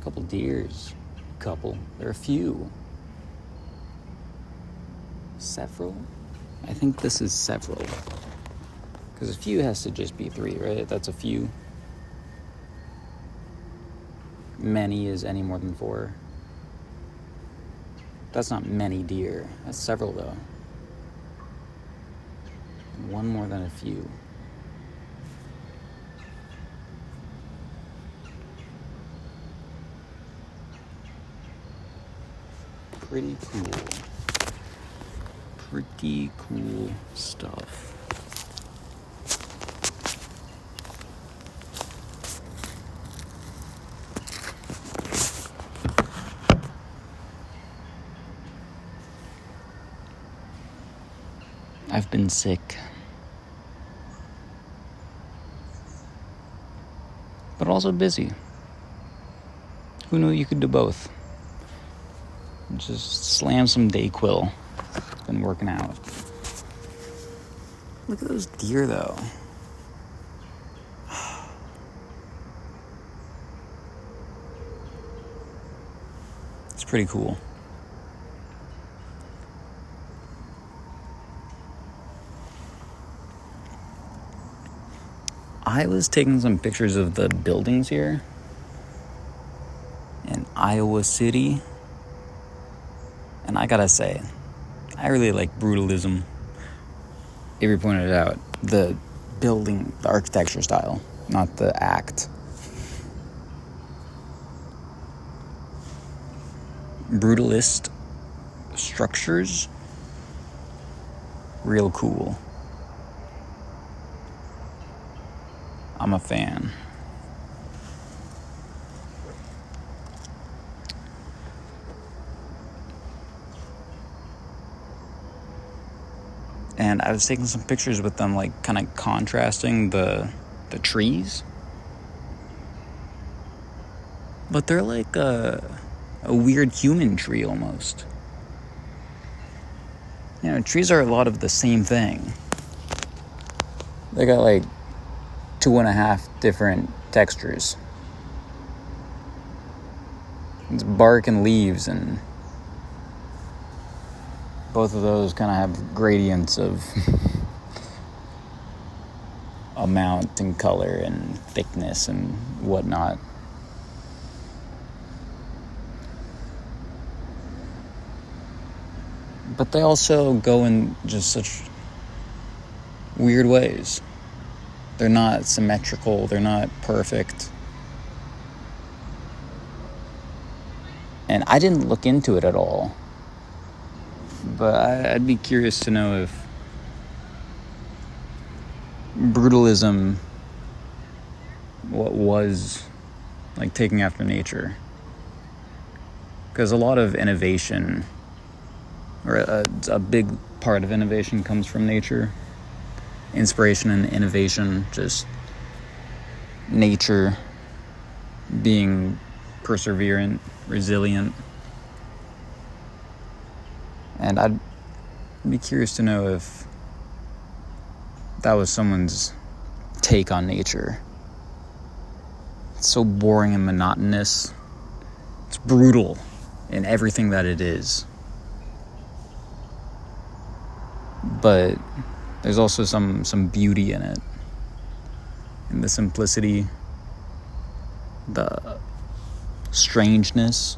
couple deers. There are a few. Several? I think this is several. Because a few has to just be 3, right? That's a few. Many is any more than 4. That's not many deer. That's several, though. One more than a few. Pretty cool stuff. I've been sick. But also busy. Who knew you could do both? Just slam some DayQuil. Been working out. Look at those deer, though. It's pretty cool. I was taking some pictures of the buildings here in Iowa City. And I gotta say, I really like brutalism. Avery pointed it out. The building, the architecture style, not the act. Brutalist structures, real cool. I'm a fan. And I was taking some pictures with them, like, kind of contrasting the trees. But they're like a weird human tree, almost. You know, trees are a lot of the same thing. They got, like, 2.5 different textures. It's bark and leaves, and both of those kind of have gradients of amount and color and thickness and whatnot. But they also go in just such weird ways. They're not symmetrical. They're not perfect. And I didn't look into it at all. But I'd be curious to know if brutalism, what was like taking after nature. Because a lot of innovation, or a big part of innovation, comes from nature. Inspiration and innovation, just nature being perseverant, resilient. And I'd be curious to know if that was someone's take on nature. It's so boring and monotonous. It's brutal in everything that it is. But there's also some beauty in it. In the simplicity, the strangeness.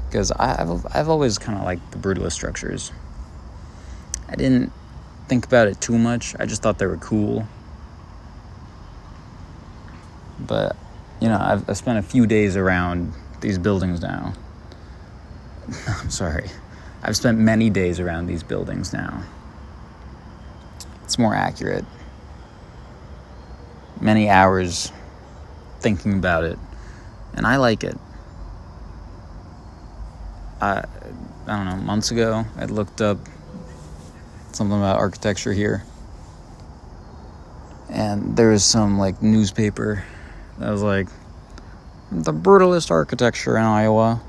Because I've always kind of liked the brutalist structures. I didn't think about it too much. I just thought they were cool. But, you know, I've spent a few days around these buildings now. I'm sorry. I've spent many days around these buildings now. It's more accurate. Many hours thinking about it. And I like it. I don't know, months ago, I looked up something about architecture here. And there was some, like, newspaper that was like, the brutalist architecture in Iowa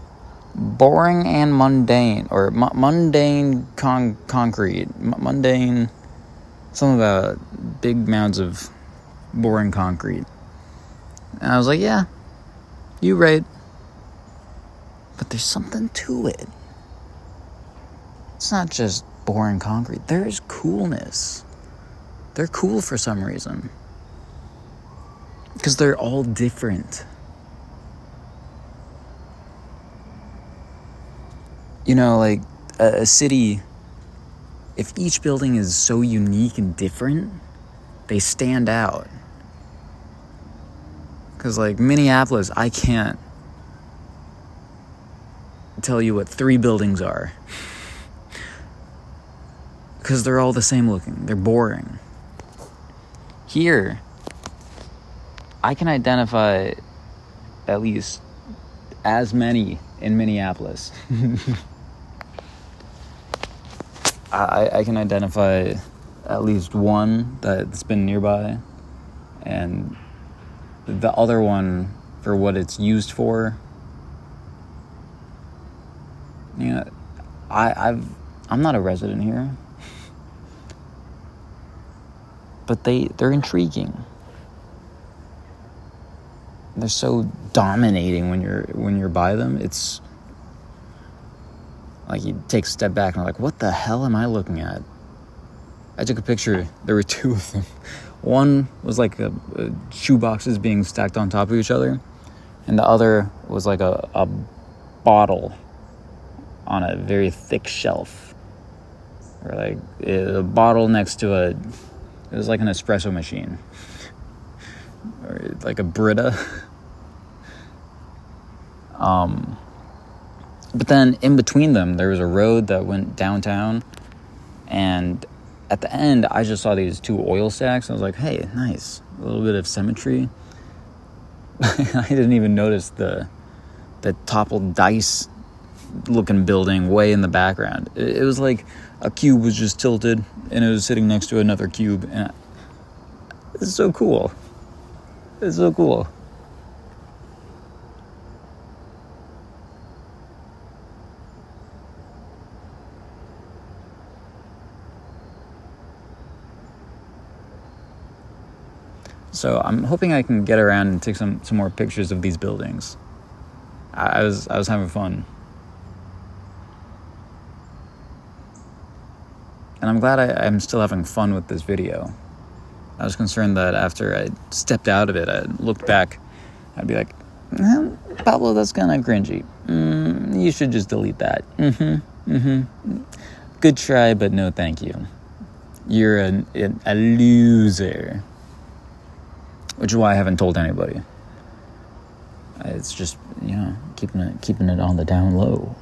boring and mundane, or mundane concrete, mundane, something about big mounds of boring concrete. And I was like, yeah, you right. But there's something to it. It's not just boring concrete. There's coolness. They're cool for some reason. Because they're all different. You know, like a city, if each building is so unique and different, they stand out. Because, like, Minneapolis, I can't tell you what 3 buildings are. Because they're all the same looking. They're boring. Here, I can identify at least as many in Minneapolis. I can identify at least one that's been nearby, and the other one for what it's used for. You know, I'm not a resident here, but they're intriguing. They're so dominating when you're by them. It's like you take a step back and you're like, what the hell am I looking at? I took a picture. There were 2 of them. One was like a shoe boxes being stacked on top of each other, and the other was like a bottle on a very thick shelf, or like a bottle next to it was like an espresso machine, or like a Brita. But then in between them, there was a road that went downtown, and at the end, I just saw these 2 oil stacks. I was like, hey, nice. A little bit of symmetry. I didn't even notice the toppled dice looking building way in the background. It was like a cube was just tilted and it was sitting next to another cube. And it's so cool. It's so cool. So I'm hoping I can get around and take some more pictures of these buildings. I was having fun. And I'm glad I'm still having fun with this video. I was concerned that after I stepped out of it, I looked back, I'd be like, Pablo, that's kind of cringy. You should just delete that. Good try, but no thank you. You're a loser. Which is why I haven't told anybody. It's just, keeping it on the down low.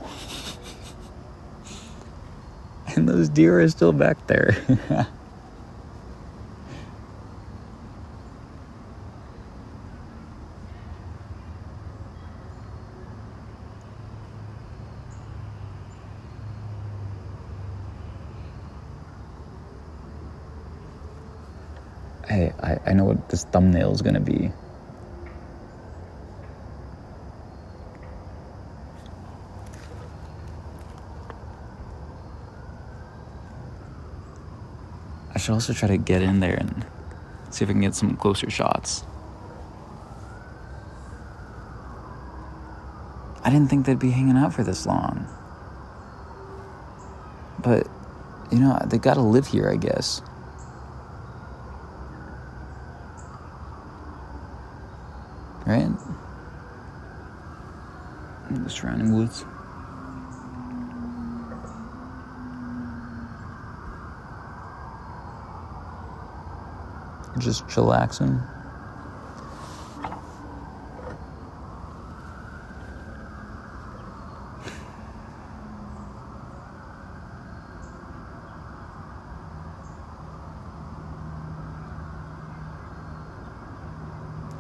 And those deer are still back there. Hey, I know what this thumbnail is going to be. I should also try to get in there and see if I can get some closer shots. I didn't think they'd be hanging out for this long. But, they gotta live here, I guess. Right? In the surrounding woods. Just chillaxing.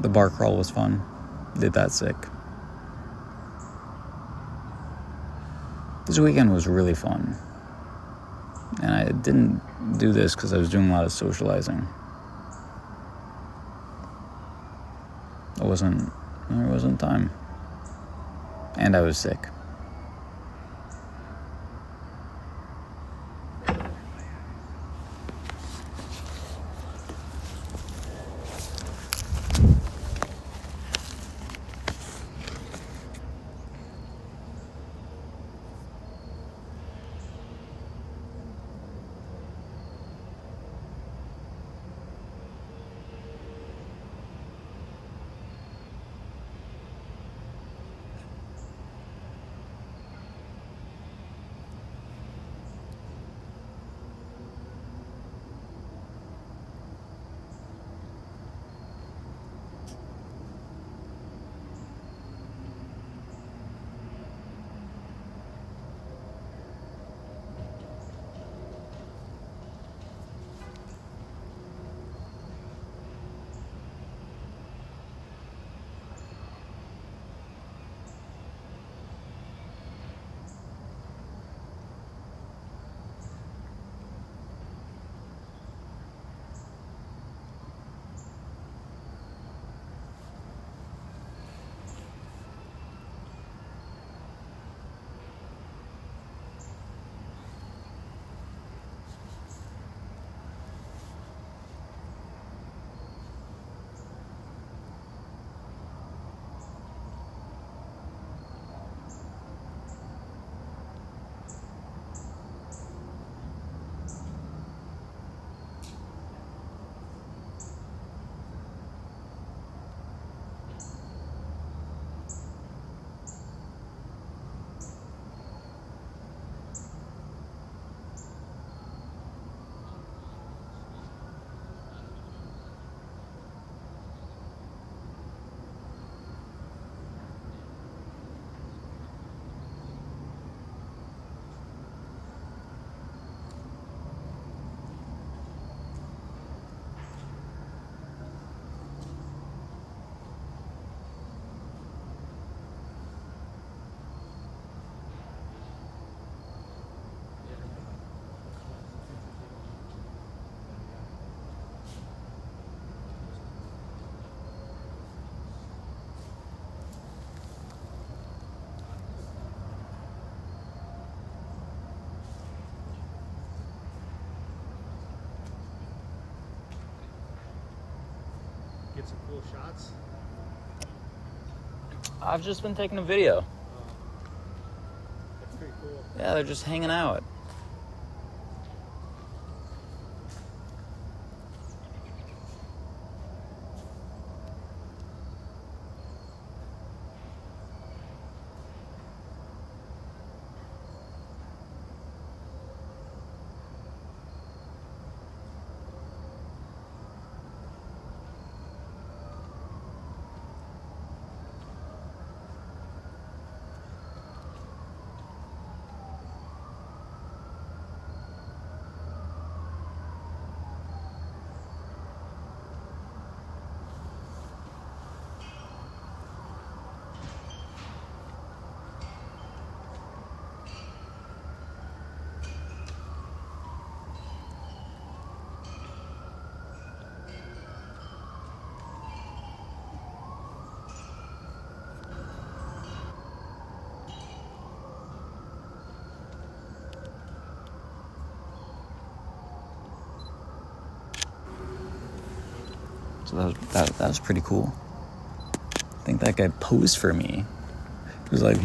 The bar crawl was fun. Did that sick. This weekend was really fun. And I didn't do this because I was doing a lot of socializing. There wasn't time. And I was sick. Get some cool shots. I've just been taking a video. That's pretty cool. Yeah, they're just hanging out. So that was pretty cool. I think that guy posed for me. He was like,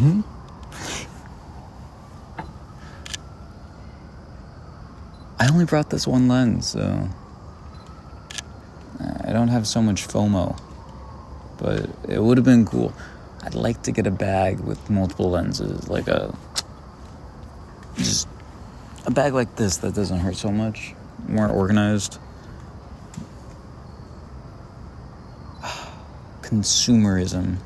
I only brought this one lens, so I don't have so much FOMO. But it would have been cool. I'd like to get a bag with multiple lenses, like just a bag like this that doesn't hurt so much, more organized. Consumerism.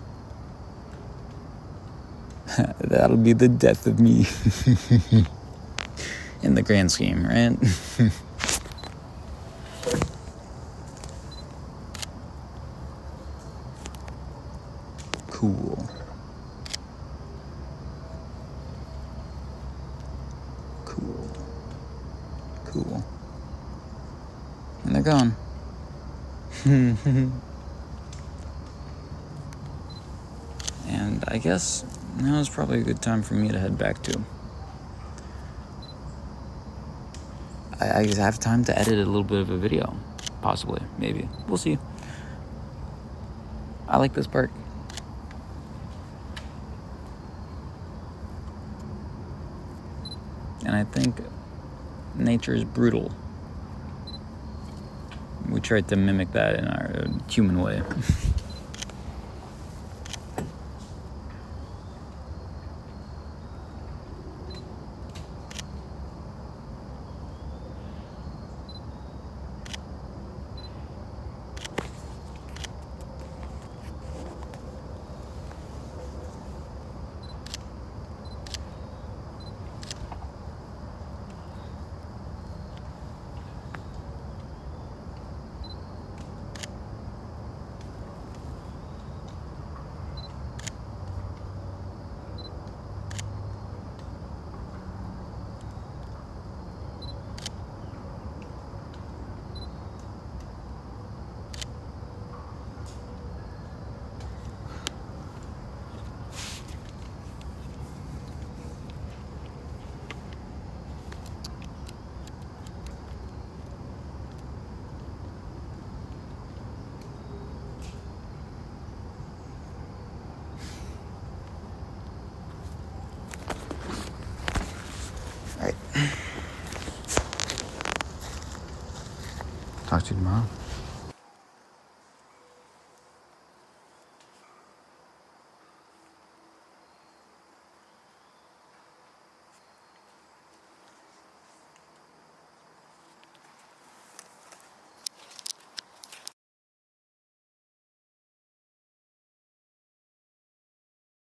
That'll be the death of me. In the grand scheme, right? Cool. And they're gone. And I guess now is probably a good time for me to head back to. I have time to edit a little bit of a video. Possibly. Maybe. We'll see. I like this park. And I think nature is brutal. We tried to mimic that in our human way. Talk to you tomorrow.